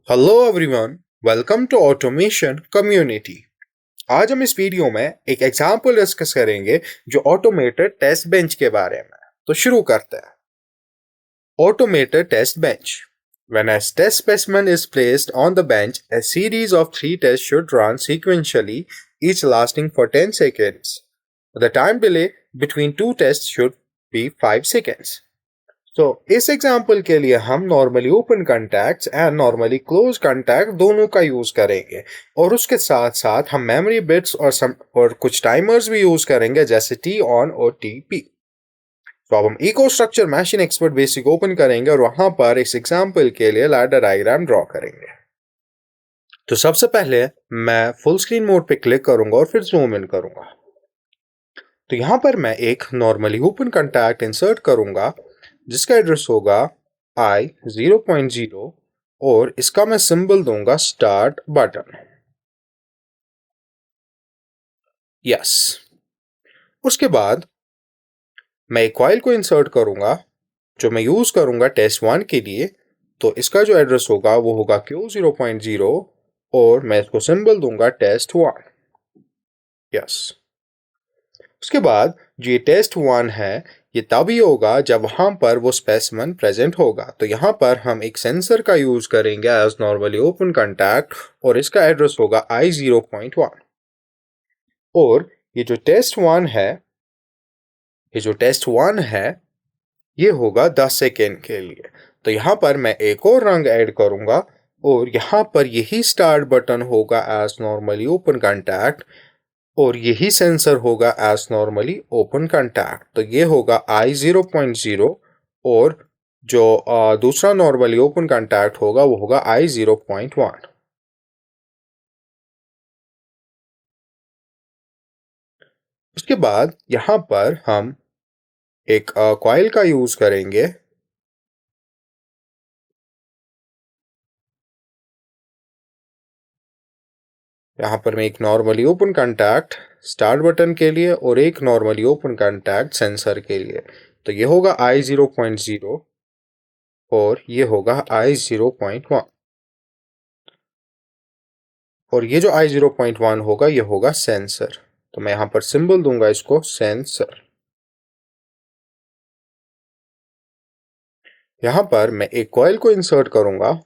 Hello everyone, welcome to automation community. आज हम इस वीडियो में एक एग्जांपल डिस्कस करेंगे जो ऑटोमेटेड टेस्ट बेंच के बारे में। तो शुरू करते हैं। Automated test bench. When a test specimen is placed on the bench, a series of 3 tests should run sequentially, each lasting for 10 seconds. The time delay between 2 tests should be 5 seconds. तो इस example के लिए हम normally open contacts and normally close contact दोनों का use करेंगे और उसके साथ साथ हम मेमोरी बिट्स और कुछ टाइमर्स भी यूज करेंगे जैसे टी ऑन और टी पी। तो अब हम EcoStruxure machine expert basic open करेंगे और वहां पर इस एग्जाम्पल के लिए लैडर डायग्राम ड्रॉ करेंगे। तो सबसे पहले मैं फुल स्क्रीन मोड पे क्लिक करूंगा और फिर जूम इन करूंगा। तो यहां पर मैं एक नॉर्मली ओपन कॉन्टैक्ट इंसर्ट करूंगा जिसका एड्रेस होगा I0.0 और इसका मैं सिंबल दूंगा स्टार्ट बटन। यस। उसके बाद मैं एक कॉइल को इंसर्ट करूंगा जो मैं यूज करूंगा टेस्ट 1 के लिए। तो इसका जो एड्रेस होगा वो होगा Q0.0 और मैं इसको सिंबल दूंगा टेस्ट 1। यस। उसके बाद जो ये टेस्ट 1 है ये तभी होगा जब वहां पर वो स्पेसिमेन प्रेजेंट होगा। तो यहाँ पर हम एक सेंसर का यूज करेंगे एज नॉर्मली ओपन कॉन्टैक्ट और इसका एड्रेस होगा I0.1। और ये जो टेस्ट 1 है ये होगा 10 सेकेंड के लिए। तो यहाँ पर मैं एक और रंग ऐड करूंगा और यहाँ पर यही स्टार्ट बटन होगा एज नॉर्मली ओपन कॉन्टैक्ट और यही सेंसर होगा एज नॉर्मली ओपन कॉन्टैक्ट। तो ये होगा I0.0 और जो दूसरा नॉर्मली ओपन कॉन्टैक्ट होगा वो होगा I0.1। उसके बाद यहाँ पर हम एक कॉइल का यूज करेंगे। यहाँ पर मैं एक normally open contact start button के लिए और एक नॉर्मली ओपन कॉन्टैक्ट सेंसर के लिए। तो ये होगा I0.0 और ये होगा I0.1 और ये जो I0.1 होगा ये होगा सेंसर। तो मैं यहाँ पर सिंबल दूंगा इसको सेंसर। यहाँ पर मैं एक कॉइल को इंसर्ट करूंगा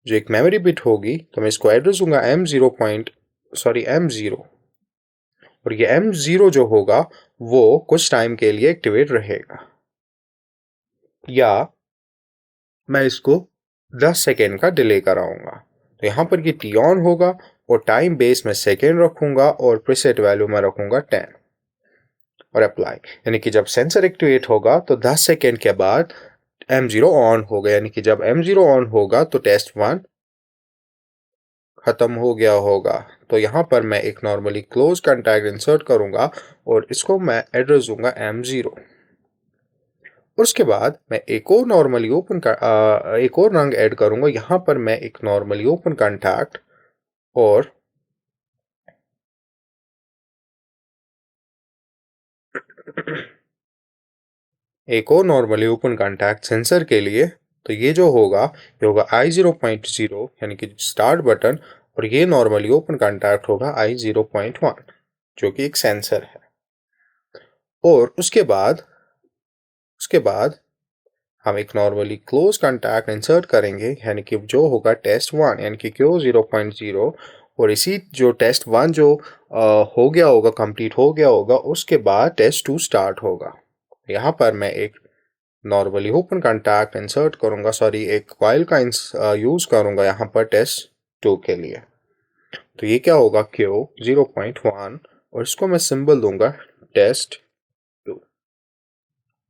जो एक मेमोरी बिट होगी। तो मैं इसको एड्रेस दूंगा M0 और ये M0 जो होगा वो कुछ टाइम के लिए एक्टिवेट रहेगा या मैं इसको 10 सेकेंड का डिले कराऊंगा। तो यहाँ पर ये टी ऑन होगा और टाइम बेस में सेकेंड रखूंगा और प्रीसेट वैल्यू में रखूंगा 10 और अप्लाई। यानी कि जब सेंसर एक्टिवेट होगा तो 10 सेकेंड के बाद M0 ऑन होगा। यानी कि जब M0 ऑन होगा तो टेस्ट 1 खत्म हो गया होगा। तो यहाँ पर मैं एक नॉर्मली क्लोज कॉन्टैक्ट इंसर्ट करूंगा और इसको मैं एड्रेस दूंगा M0। उसके बाद मैं एक और एक और रंग ऐड करूंगा। यहाँ पर मैं एक नॉर्मली ओपन कॉन्टैक्ट और एक और नॉर्मली ओपन कॉन्टैक्ट सेंसर के लिए। तो ये जो होगा ये होगा I0.0 यानी कि स्टार्ट बटन और ये नॉर्मली ओपन कॉन्टैक्ट होगा I0.1 जो कि एक सेंसर है। और उसके बाद हम एक नॉर्मली क्लोज कॉन्टैक्ट इंसर्ट करेंगे यानी कि जो होगा टेस्ट 1 यानी कि Q0.0 और इसी जो टेस्ट 1 जो हो गया होगा कंप्लीट हो गया होगा उसके बाद टेस्ट 2 स्टार्ट होगा। यहाँ पर मैं एक नॉर्मली ओपन कॉन्टैक्ट इंसर्ट करूंगा एक कॉइल का यूज करूंगा यहाँ पर टेस्ट 2 के लिए। तो ये क्या होगा Q0.1 और इसको मैं सिंबल दूंगा टेस्ट 2।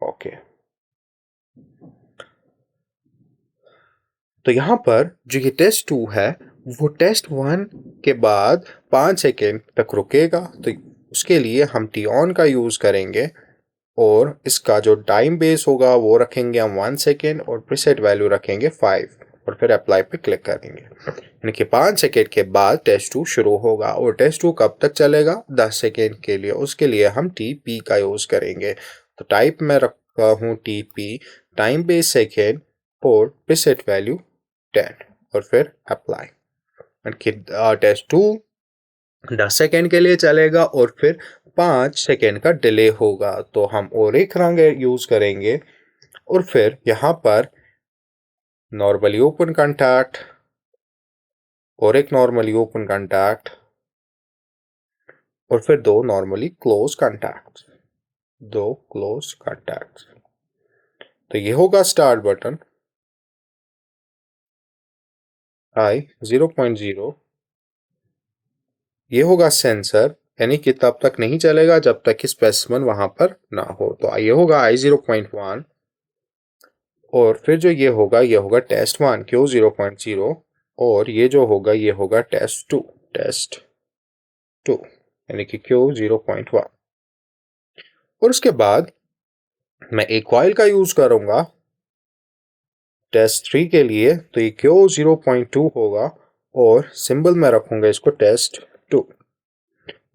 ओके। तो यहाँ पर जो ये टेस्ट 2 है वो टेस्ट 1 के बाद 5 सेकेंड तक रुकेगा। तो उसके लिए हम टी ऑन का यूज़ करेंगे और इसका जो टाइम बेस होगा वो रखेंगे हम 1 सेकेंड और प्रीसेट वैल्यू रखेंगे 5 और फिर अप्लाई पे क्लिक करेंगे। यानी कि 5 सेकेंड के बाद टेस्ट 2 शुरू होगा और टेस्ट 2 कब तक चलेगा 10 सेकेंड के लिए। उसके लिए हम टी पी का यूज़ करेंगे। तो टाइप में रखा हूँ T P time base second और प्रीसेट वैल्यू 10 और फिर अप्लाई। टेस्ट 2 10 सेकेंड के लिए चलेगा और फिर 5 सेकेंड का डिले होगा, तो हम और एक रंग यूज करेंगे और फिर यहाँ पर नॉर्मली ओपन कॉन्टैक्ट और एक नॉर्मली ओपन कॉन्टैक्ट और फिर दो नॉर्मली क्लोज कॉन्टैक्ट, दो क्लोज कॉन्टैक्ट। तो ये होगा स्टार्ट बटन, आई 0.0, ये होगा सेंसर, यानी कि तब तक नहीं चलेगा जब तक कि स्पेसिमन वहां पर ना हो। तो ये होगा आई 0.1 और फिर जो ये होगा टेस्ट 1 क्यू 0.0 और ये जो होगा ये होगा टेस्ट 2 यानी कि क्यू 0.1। और उसके बाद मैं एक कॉइल का यूज करूंगा टेस्ट 3 के लिए, तो ये क्यू 0.2 होगा और सिंबल में रखूंगा इसको टेस्ट 2।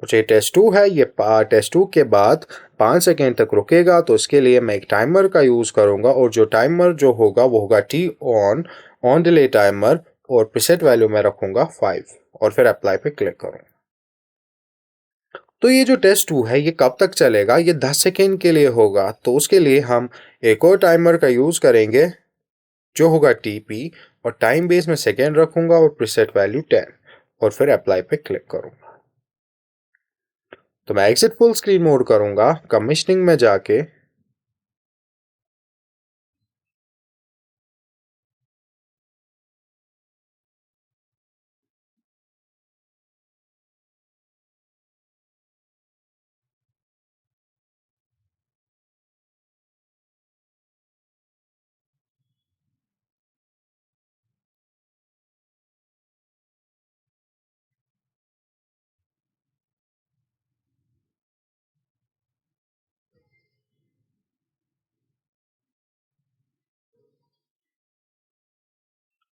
ये टेस्ट 2 है, ये टेस्ट 2 के बाद 5 सेकेंड तक रुकेगा, तो इसके लिए मैं एक टाइमर का यूज करूंगा और जो टाइमर जो होगा वो होगा टी ऑन डिले टाइमर और प्रीसेट वैल्यू में रखूंगा 5 और फिर अप्लाई पे क्लिक करूंगा। तो ये जो टेस्ट 2 है ये कब तक चलेगा, ये 10 सेकेंड के लिए होगा, तो उसके लिए हम एक और टाइमर का यूज करेंगे जो होगा टीपी और टाइम बेस में सेकेंड रखूंगा और प्रीसेट वैल्यू 10 और फिर अप्लाई पे क्लिक करूंगा। तो मैं एग्जिट फुल स्क्रीन मोड करूंगा, कमीशनिंग में जाके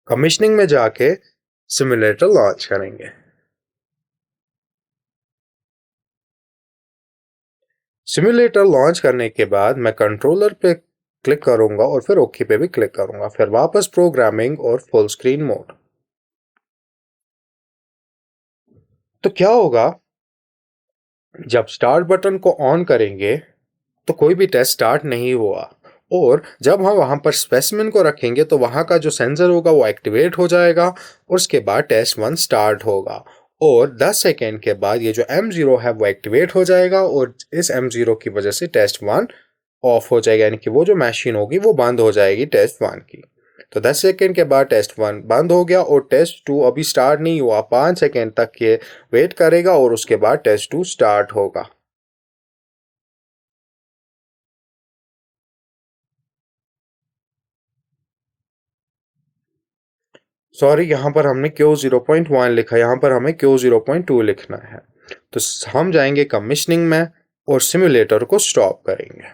कमीशनिंग में जाके सिमुलेटर लॉन्च करेंगे। सिमुलेटर लॉन्च करने के बाद मैं कंट्रोलर पे क्लिक करूंगा और फिर ओके पे भी क्लिक करूंगा, फिर वापस प्रोग्रामिंग और फुल स्क्रीन मोड। तो क्या होगा, जब स्टार्ट बटन को ऑन करेंगे तो कोई भी टेस्ट स्टार्ट नहीं हुआ और जब हम वहां पर स्पेसिमेन को रखेंगे तो वहां का जो सेंसर होगा वो एक्टिवेट हो जाएगा और उसके बाद टेस्ट 1 स्टार्ट होगा और 10 सेकेंड के बाद ये जो M0 है वो एक्टिवेट हो जाएगा और इस M0 की वजह से टेस्ट 1 ऑफ हो जाएगा, यानी कि वो जो मशीन होगी वो बंद हो जाएगी टेस्ट 1 की। तो 10 सेकेंड के बाद टेस्ट 1 बंद हो गया और टेस्ट 2 अभी स्टार्ट नहीं हुआ, 5 सेकेंड तक ये वेट करेगा और उसके बाद टेस्ट 2 स्टार्ट होगा। सॉरी, यहाँ पर हमने क्यू 0.1 लिखा, यहाँ पर हमें क्यू 0.2 लिखना है। तो हम जाएंगे कमीशनिंग में और सिमुलेटर को स्टॉप करेंगे।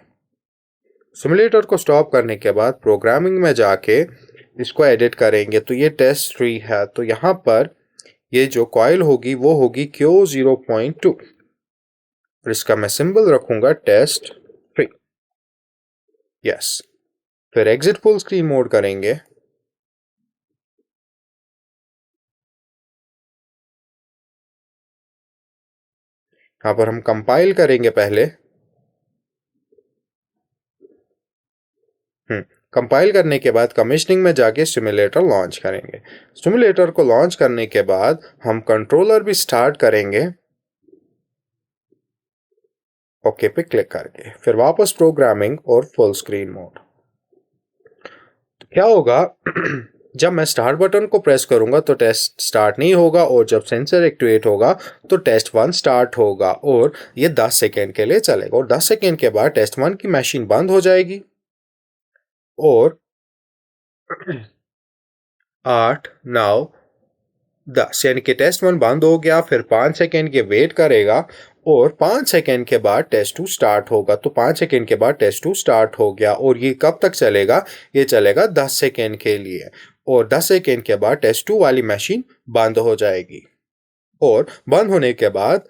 सिमुलेटर को स्टॉप करने के बाद प्रोग्रामिंग में जाके इसको एडिट करेंगे। तो ये टेस्ट 3 है, तो यहाँ पर ये जो कॉइल होगी वो होगी क्यू 0.2 और इसका मैं सिंबल रखूंगा टेस्ट 3। यस, फिर एग्जिट फुल स्क्रीन मोड करेंगे। यहाँ पर हम कंपाइल करेंगे पहले। कंपाइल करने के बाद कमीशनिंग में जाके सिमुलेटर लॉन्च करेंगे। सिमुलेटर को लॉन्च करने के बाद हम कंट्रोलर भी स्टार्ट करेंगे ओके पे क्लिक करके, फिर वापस प्रोग्रामिंग और फुल स्क्रीन मोड। तो क्या होगा जब मैं स्टार्ट बटन को प्रेस करूंगा तो टेस्ट स्टार्ट नहीं होगा और जब सेंसर एक्टिवेट होगा तो टेस्ट 1 स्टार्ट होगा और ये 10 सेकेंड के लिए चलेगा और 10 सेकेंड के बाद टेस्ट 1 की मशीन बंद हो जाएगी और 8 9 10 यानी कि टेस्ट 1 बंद हो गया, फिर 5 सेकेंड के वेट करेगा और 5 सेकेंड के बाद टेस्ट 2 स्टार्ट होगा। तो 5 सेकेंड के बाद टेस्ट 2 स्टार्ट हो गया और ये कब तक चलेगा, ये चलेगा 10 सेकेंड के लिए और 10 सेकेंड के बाद टेस्ट 2 वाली मशीन बंद हो जाएगी और बंद होने के बाद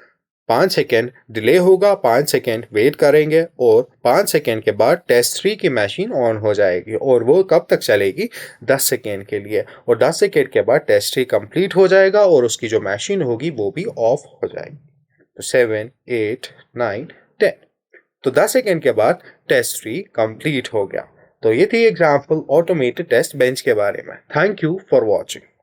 5 सेकेंड डिले होगा, 5 सेकेंड वेट करेंगे और 5 सेकेंड के बाद टेस्ट 3 की मशीन ऑन हो जाएगी और वो कब तक चलेगी? 10 सेकेंड के लिए, और 10 सेकेंड के बाद टेस्ट 3 कंप्लीट हो जाएगा और उसकी जो मशीन होगी वो भी ऑफ हो जाएगी। तो 7, 8, 9, 10। तो 10 सेकेंड के बाद टेस्ट 3 कंप्लीट हो गया। तो ये थी एग्जाम्पल ऑटोमेटेड टेस्ट बेंच के बारे में। Thank you for watching.